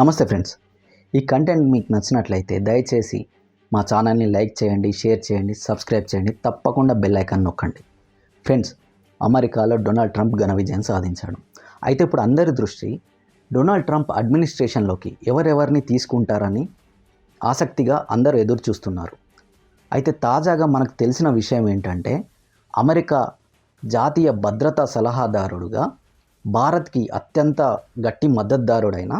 నమస్తే ఫ్రెండ్స్, ఈ కంటెంట్ మీకు నచ్చినట్లయితే దయచేసి మా ఛానల్ని లైక్ చేయండి, షేర్ చేయండి, సబ్స్క్రైబ్ చేయండి, తప్పకుండా బెల్ ఐకాన్ నొక్కండి. ఫ్రెండ్స్, అమెరికాలో డొనాల్డ్ ట్రంప్ ఘన విజయం సాధించాడు. అయితే ఇప్పుడు అందరి దృష్టి డొనాల్డ్ ట్రంప్ అడ్మినిస్ట్రేషన్లోకి ఎవరెవరిని తీసుకుంటారని ఆసక్తిగా అందరూ ఎదురు చూస్తున్నారు. అయితే తాజాగా మనకు తెలిసిన విషయం ఏంటంటే, అమెరికా జాతీయ భద్రతా సలహాదారుడుగా భారత్కి అత్యంత గట్టి మద్దతుదారుడైన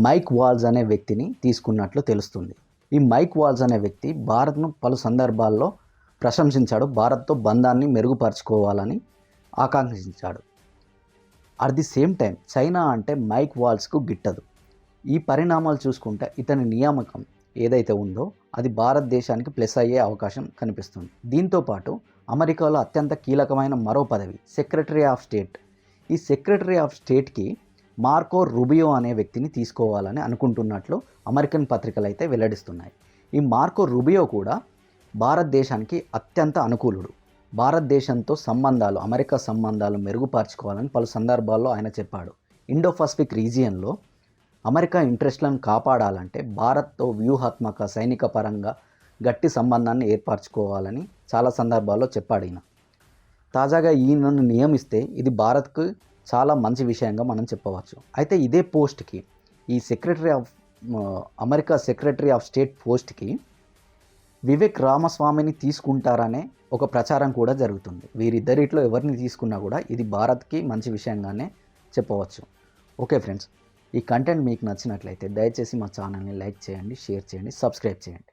మైక్ వాల్జ్ అనే వ్యక్తిని తీసుకున్నట్లు తెలుస్తుంది. ఈ మైక్ వాల్జ్ అనే వ్యక్తి భారత్ను పలు సందర్భాల్లో ప్రశంసించాడు, భారత్తో బంధాన్ని మెరుగుపరుచుకోవాలని ఆకాంక్షించాడు. At the same time China అంటే మైక్ వాల్జ్కు గిట్టదు. ఈ పరిణామాలు చూసుకుంటే ఇతని నియామకం ఏదైతే ఉందో అది భారతదేశానికి ప్లస్ అయ్యే అవకాశం కనిపిస్తుంది. దీంతోపాటు అమెరికాలో అత్యంత కీలకమైన మరో పదవి సెక్రటరీ ఆఫ్ స్టేట్. ఈ సెక్రటరీ ఆఫ్ స్టేట్కి మార్కో రూబియో అనే వ్యక్తిని తీసుకోవాలని అనుకుంటున్నట్లు అమెరికన్ పత్రికలు అయితే వెల్లడిస్తున్నాయి. ఈ మార్కో రూబియో కూడా భారతదేశానికి అత్యంత అనుకూలుడు. భారతదేశంతో సంబంధాలు, అమెరికా సంబంధాలు మెరుగుపరుచుకోవాలని పలు సందర్భాల్లో ఆయన చెప్పాడు. ఇండో పసిఫిక్ రీజియన్లో అమెరికా ఇంట్రెస్ట్లను కాపాడాలంటే భారత్తో వ్యూహాత్మక, సైనిక పరంగా గట్టి సంబంధాన్ని ఏర్పరచుకోవాలని చాలా సందర్భాల్లో చెప్పాడు ఈయన. తాజాగా ఈయనను నియమిస్తే ఇది భారత్కు చాలా మంచి విషయంగా మనం చెప్పవచ్చు. అయితే ఇదే పోస్ట్కి, ఈ అమెరికా సెక్రటరీ ఆఫ్ స్టేట్ పోస్ట్కి వివేక్ రామస్వామిని తీసుకుంటారనే ఒక ప్రచారం కూడా జరుగుతుంది. వీరిద్దరిట్లో ఎవరిని తీసుకున్నా కూడా ఇది భారత్కి మంచి విషయంగానే చెప్పవచ్చు. ఓకే ఫ్రెండ్స్, ఈ కంటెంట్ మీకు నచ్చినట్లయితే దయచేసి మా ఛానల్ని లైక్ చేయండి, షేర్ చేయండి, సబ్స్క్రైబ్ చేయండి.